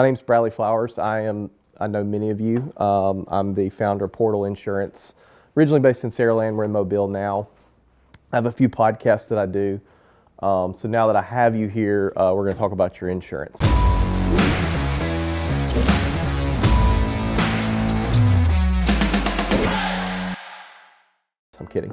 My name's Bradley Flowers. I know many of you. I'm the founder of Portal Insurance, originally based in Saraland. We're in Mobile now. I have a few podcasts that I do. So now that I have you here, we're going to talk about your insurance. I'm kidding.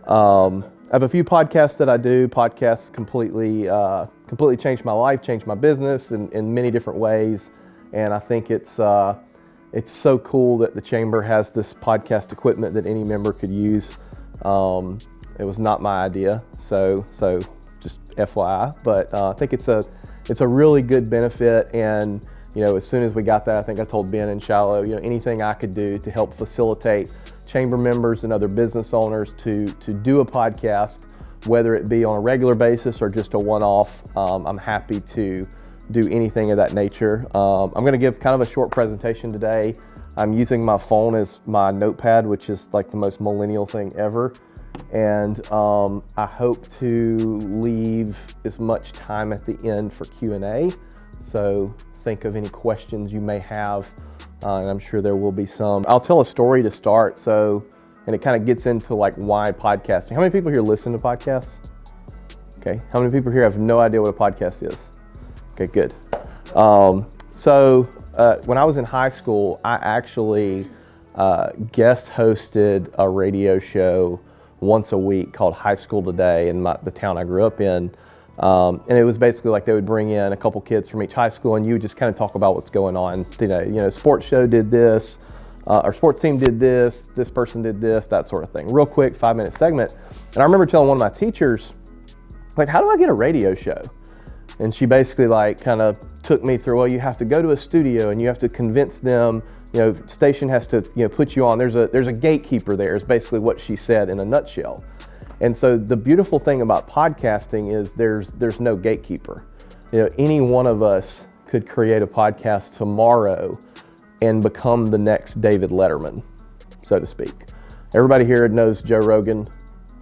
I have a few podcasts that I do. Podcasts completely changed my life, changed my business in many different ways. And I think it's so cool that the Chamber has this podcast equipment that any member could use. It was not my idea, so just FYI. But I think it's a really good benefit. And as soon as we got that, I think I told Ben and Shiloh, anything I could do to help facilitate Chamber members and other business owners to do a podcast, whether it be on a regular basis or just a one-off. I'm happy to do anything of that nature. I'm going to give kind of a short presentation today. I'm using my phone as my notepad, which is like the most millennial thing ever. And I hope to leave as much time at the end for Q&A. So think of any questions you may have. And I'm sure there will be some. I'll tell a story to start, and it kind of gets into like why podcasting. How many people here listen to podcasts? Okay, how many people here have no idea what a podcast is? Okay, good. When I was in high school, I actually guest hosted a radio show once a week called High School Today in the town I grew up in. And it was basically like they would bring in a couple kids from each high school and you would just kind of talk about what's going on. Sports show did this, our sports team did this person did this, that sort of thing. Real quick 5-minute segment. And I remember telling one of my teachers, like, how do I get a radio show? And she basically like kind of took me through, well, you have to go to a studio and you have to convince them, station has to, put you on. There's a gatekeeper there is basically what she said in a nutshell. And so the beautiful thing about podcasting is there's no gatekeeper. Any one of us could create a podcast tomorrow and become the next David Letterman, so to speak. Everybody here knows Joe Rogan.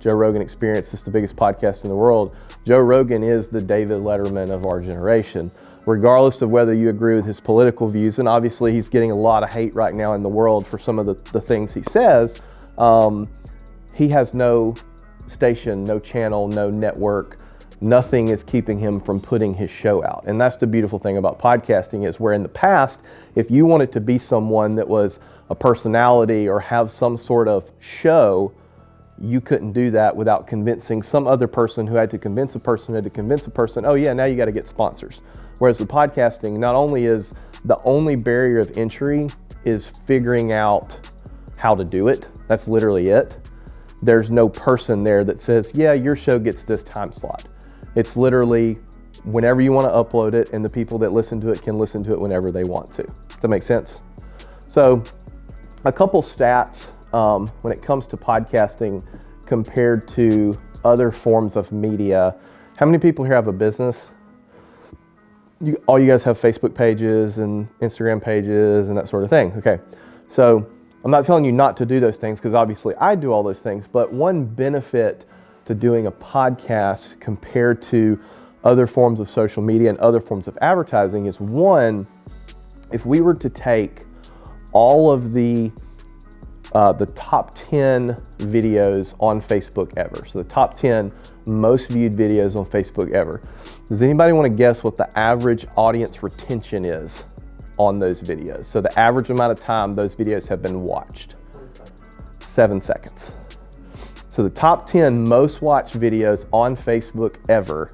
Joe Rogan Experience is the biggest podcast in the world. Joe Rogan is the David Letterman of our generation, regardless of whether you agree with his political views. And obviously he's getting a lot of hate right now in the world for some of the things he says. He has no station, no channel, no network. Nothing is keeping him from putting his show out. And that's the beautiful thing about podcasting is where in the past, if you wanted to be someone that was a personality or have some sort of show, you couldn't do that without convincing some other person who had to convince a person who had to convince a person, oh yeah, now you got to get sponsors. Whereas with podcasting, not only is the only barrier of entry is figuring out how to do it. That's literally it. There's no person there that says, yeah, your show gets this time slot. It's literally whenever you want to upload it, and the people that listen to it can listen to it whenever they want to. Does that make sense? So a couple stats when it comes to podcasting compared to other forms of media. How many people here have a business? All you guys have Facebook pages and Instagram pages and that sort of thing. Okay, so I'm not telling you not to do those things because obviously I do all those things, but one benefit to doing a podcast compared to other forms of social media and other forms of advertising is one, if we were to take all of the top 10 videos on Facebook ever, so the top 10 most viewed videos on Facebook ever, does anybody want to guess what the average audience retention is on those videos? So the average amount of time those videos have been watched. 7 seconds. So the top 10 most watched videos on Facebook ever,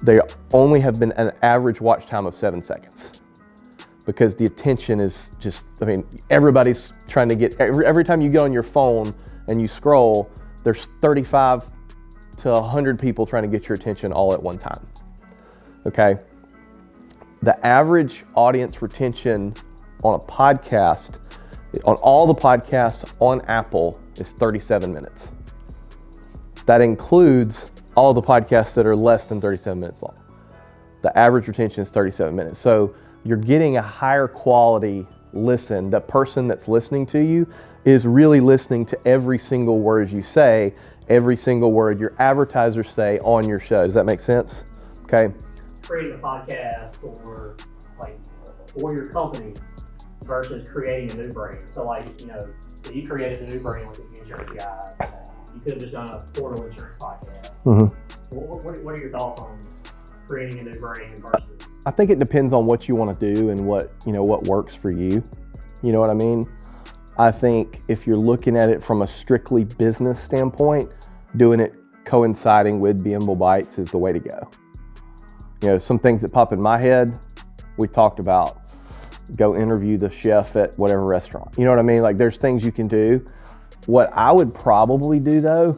they only have been an average watch time of 7 seconds. Because the attention is just, everybody's trying to get, every time you get on your phone and you scroll, there's 35 to 100 people trying to get your attention all at one time. Okay? The average audience retention on a podcast, on all the podcasts on Apple, is 37 minutes. That includes all the podcasts that are less than 37 minutes long. The average retention is 37 minutes. So you're getting a higher quality listen. The person that's listening to you is really listening to every single word you say, every single word your advertisers say on your show. Does that make sense? Okay. Creating a podcast or like for your company versus creating a new brand. So so you created a new brand with the insurance guy. You could have just done a portal insurance podcast. Mm-hmm. What are your thoughts on creating a new brand versus? I think it depends on what you want to do and what works for you. You know what I mean? I think if you're looking at it from a strictly business standpoint, doing it coinciding with Beanville Bites is the way to go. Some things that pop in my head, we talked about. Go interview the chef at whatever restaurant. You know what I mean? Like there's things you can do. What I would probably do though,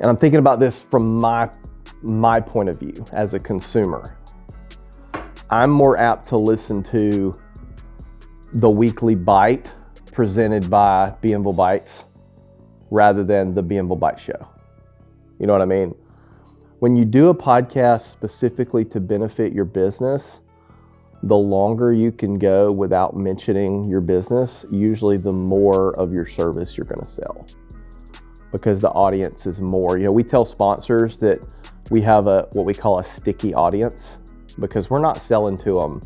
and I'm thinking about this from my point of view as a consumer, I'm more apt to listen to the weekly bite presented by Beanville Bites rather than the Beanville Bite Show. You know what I mean? When you do a podcast specifically to benefit your business, the longer you can go without mentioning your business, usually the more of your service you're going to sell, because the audience is more. We tell sponsors that we have what we call a sticky audience, because we're not selling to them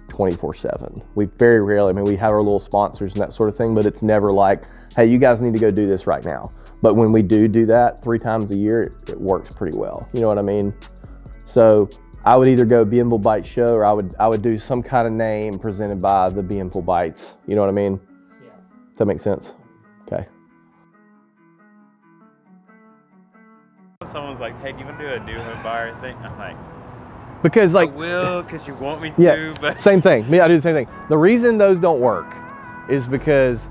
24/7. We very rarely, we have our little sponsors and that sort of thing, but it's never like, hey, you guys need to go do this right now. But when we do that 3 times a year, it works pretty well. You know what I mean? So I would either go Beanville Bites Show, or I would do some kind of name presented by the Beanville Bites. You know what I mean? Yeah. Does that make sense? Okay. Someone's like, hey, do you want to do a new home buyer thing? I'm like, because I will, because you want me to, yeah, but same thing. Me, I do the same thing. The reason those don't work is because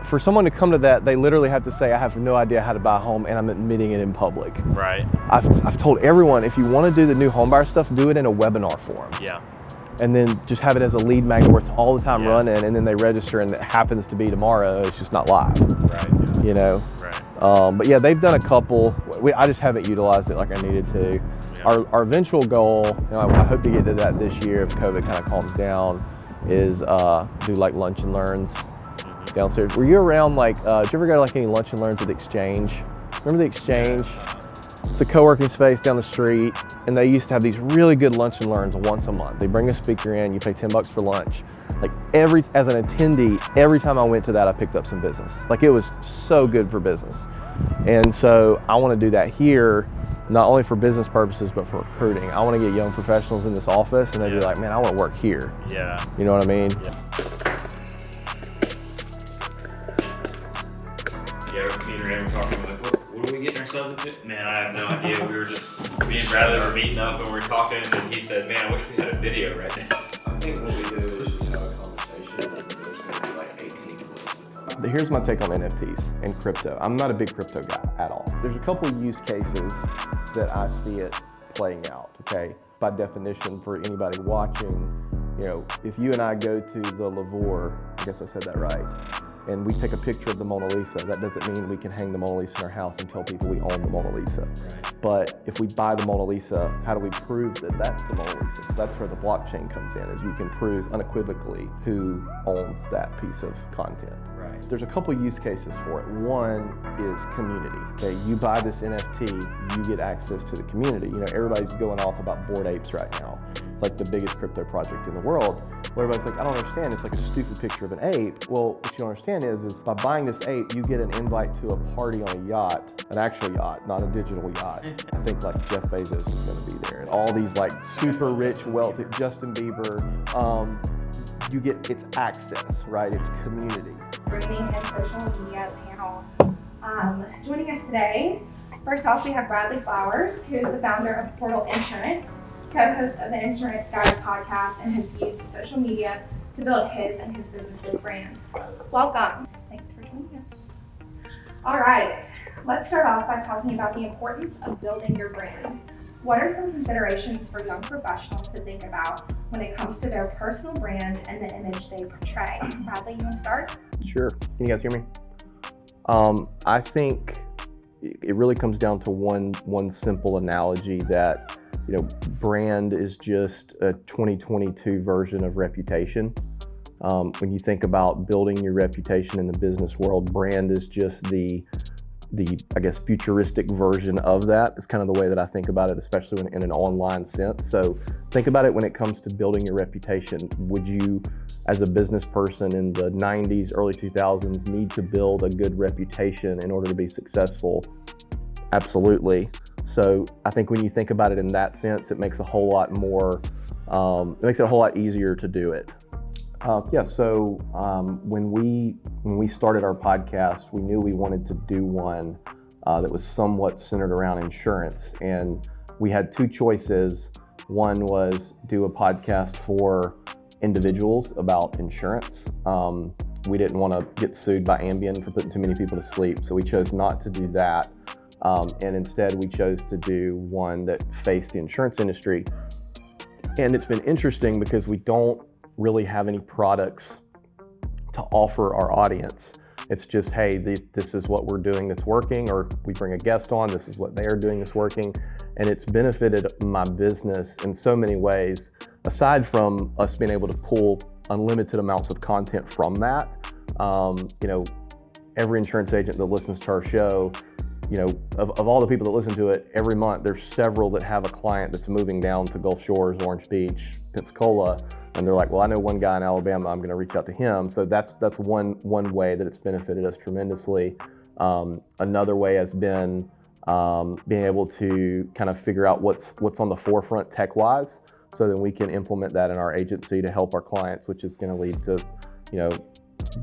for someone to come to that, they literally have to say, I have no idea how to buy a home, and I'm admitting it in public. Right. I've told everyone, if you want to do the new homebuyer stuff, do it in a webinar form. Yeah. And then just have it as a lead magnet where it's all the time running, and then they register, and it happens to be tomorrow. It's just not live. Right. Yeah. Right. But yeah, they've done a couple. I just haven't utilized it like I needed to. Yeah. Our eventual goal, I hope to get to that this year if COVID kind of calms down, is do like lunch and learns downstairs. Were you around did you ever go to any lunch and learns at the Exchange? Remember the Exchange? It's a co-working space down the street, and they used to have these really good lunch and learns once a month. They bring a speaker in, you pay $10 for lunch. As an attendee, every time I went to that, I picked up some business. It was so good for business. And so I want to do that here, not only for business purposes, but for recruiting. I want to get young professionals in this office, and they'd be like, man, I want to work here. Yeah. You know what I mean? Yeah. Me and Ray were talking, what are we getting ourselves into? Man, I have no idea. We were just, me and Bradley were meeting up and we were talking, and he said, man, I wish we had a video right now. I think what we do is just have a conversation, and there's going to be like 8 people. Here's my take on NFTs and crypto. I'm not a big crypto guy at all. There's a couple use cases that I see it playing out, okay? By definition, for anybody watching, if you and I go to the Lavore, I guess I said that right, and we take a picture of the Mona Lisa, that doesn't mean we can hang the Mona Lisa in our house and tell people we own the Mona Lisa. Right. But if we buy the Mona Lisa, how do we prove that that's the Mona Lisa? So that's where the blockchain comes in, is you can prove unequivocally who owns that piece of content. Right. There's a couple use cases for it. One is community. Okay, you buy this NFT, you get access to the community. Everybody's going off about Bored Apes right now. It's like the biggest crypto project in the world. Well, everybody's like, I don't understand. It's like a stupid picture of an ape. Well, what you don't understand is by buying this ape, you get an invite to a party on a yacht, an actual yacht, not a digital yacht. I think Jeff Bezos is going to be there, and all these super rich, wealthy, Justin Bieber. You get its access, right? It's community. Branding and social media panel. Joining us today, first off, we have Bradley Flowers, who is the founder of Portal Insurance, co-host of the Insurance Guys podcast, and has used social media to build his and his business's brand. Welcome. Thanks for joining us. All right, let's start off by talking about the importance of building your brand. What are some considerations for young professionals to think about when it comes to their personal brand and the image they portray? Bradley, you want to start? Sure. Can you guys hear me? I think it really comes down to one simple analogy that brand is just a 2022 version of reputation. When you think about building your reputation in the business world, brand is just the I guess, futuristic version of that. It's kind of the way that I think about it, especially in an online sense. So think about it when it comes to building your reputation. Would you, as a business person in the 90s, early 2000s, need to build a good reputation in order to be successful? Absolutely. So I think when you think about it in that sense, it makes a whole lot more, it makes it a whole lot easier to do it. So when we started our podcast, we knew we wanted to do one that was somewhat centered around insurance, and we had two choices. One was do a podcast for individuals about insurance. We didn't want to get sued by Ambien for putting too many people to sleep, so we chose not to do that. And instead we chose to do one that faced the insurance industry. And it's been interesting because we don't really have any products to offer our audience. It's just, hey, this is what we're doing that's working, or we bring a guest on, this is what they are doing that's working. And it's benefited my business in so many ways, aside from us being able to pull unlimited amounts of content from that. Every insurance agent that listens to our show, of all the people that listen to it, every month there's several that have a client that's moving down to Gulf Shores, Orange Beach, Pensacola, and they're like, well, I know one guy in Alabama, I'm going to reach out to him. So that's one way that it's benefited us tremendously. Another way has been being able to kind of figure out what's on the forefront tech-wise, so that we can implement that in our agency to help our clients, which is going to lead to,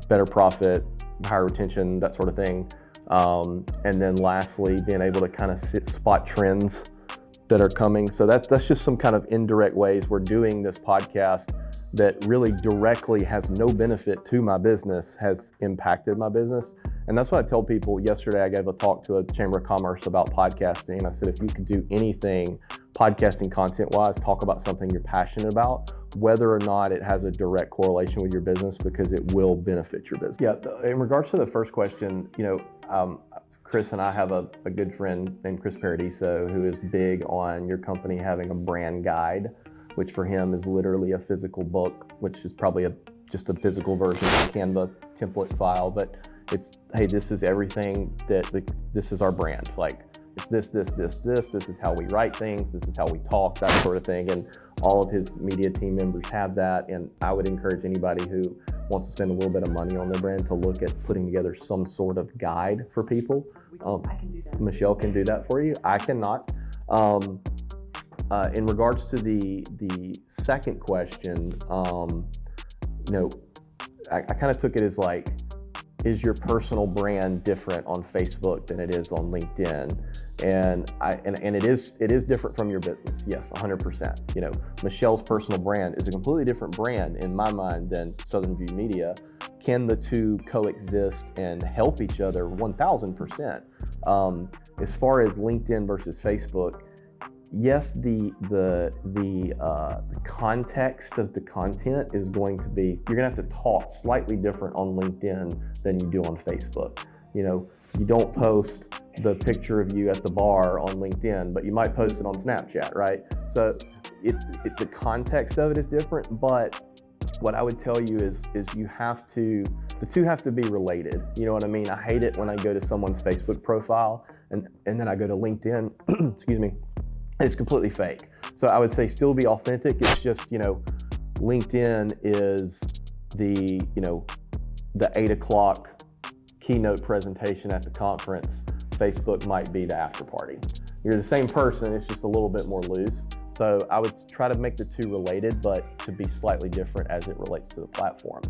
better profit, higher retention, that sort of thing. And then lastly, being able to kind of spot trends that are coming. So that's just some kind of indirect ways we're doing this podcast that really directly has no benefit to my business, has impacted my business. And that's what I tell people. Yesterday, I gave a talk to a Chamber of Commerce about podcasting. I said, if you could do anything podcasting content-wise, talk about something you're passionate about, whether or not it has a direct correlation with your business, because it will benefit your business. Yeah, in regards to the first question, Chris and I have a good friend named Chris Paradiso who is big on your company having a brand guide, which for him is literally a physical book, which is probably just a physical version of the Canva template file, but it's, hey, this is everything this is our brand. Like, it's this is how we write things, this is how we talk, that sort of thing. And all of his media team members have that. And I would encourage anybody who wants to spend a little bit of money on their brand to look at putting together some sort of guide for people. I can do that. Michelle can do that for you. I cannot. In regards to the second question, I kind of took it as like, is your personal brand different on Facebook than it is on LinkedIn? And it is different from your business. Yes, 100%. Michelle's personal brand is a completely different brand in my mind than Southern View Media. Can the two coexist and help each other? 1,000%. As far as LinkedIn versus Facebook, yes, the context of the content is going to be, you're gonna have to talk slightly different on LinkedIn than you do on Facebook. You don't post the picture of you at the bar on LinkedIn, but you might post it on Snapchat, right? So the context of it is different, but what I would tell you is the two have to be related. You know what I mean? I hate it when I go to someone's Facebook profile and then I go to LinkedIn, excuse me, it's completely fake. So I would say still be authentic. It's just, LinkedIn is the 8 o'clock keynote presentation at the conference. Facebook might be the after party. You're the same person, it's just a little bit more loose. So I would try to make the two related, but to be slightly different as it relates to the platform.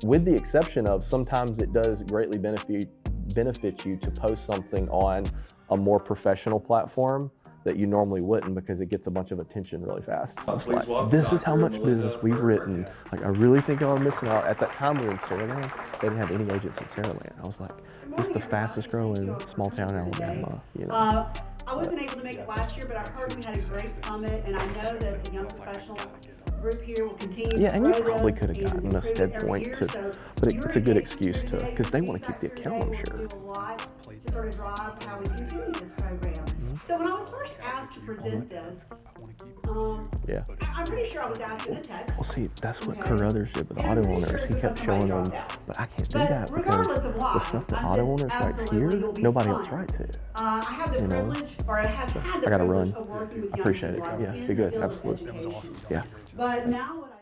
With the exception of sometimes it does greatly benefit you to post something on a more professional platform that you normally wouldn't, because it gets a bunch of attention really fast. I was like, this is how much business we've written. Like, I really think y'all are missing out. At that time we were in Saraland. They didn't have any agents in Saraland. I was like, this is the fastest growing small town in Alabama. I wasn't able to make it last year, but I heard we had a great summit, and I know that the young professional group here will continue to Yeah, and you grow probably this could have and gotten a improve stead every point year. to, So but your it's a good engagement excuse to, today, because they the want to keep the feedback account, I'm today sure. will do a lot to sort of drive how we continue this program. So when I was first asked to present this, Yeah. I'm pretty sure I was asked in a text. Well, see, that's what Okay. Carruthers did with And I'm auto pretty sure owners. it's He kept because somebody showing them, dropped out. but I can't do But that regardless because of why, the stuff that I auto said, owners writes absolutely, here, you'll be nobody fine. else writes it. I have the You know? privilege, or I have had the I gotta privilege run. of working with I young appreciate it. people Yeah, in be the good. field of Absolutely. education. Yeah. But now what I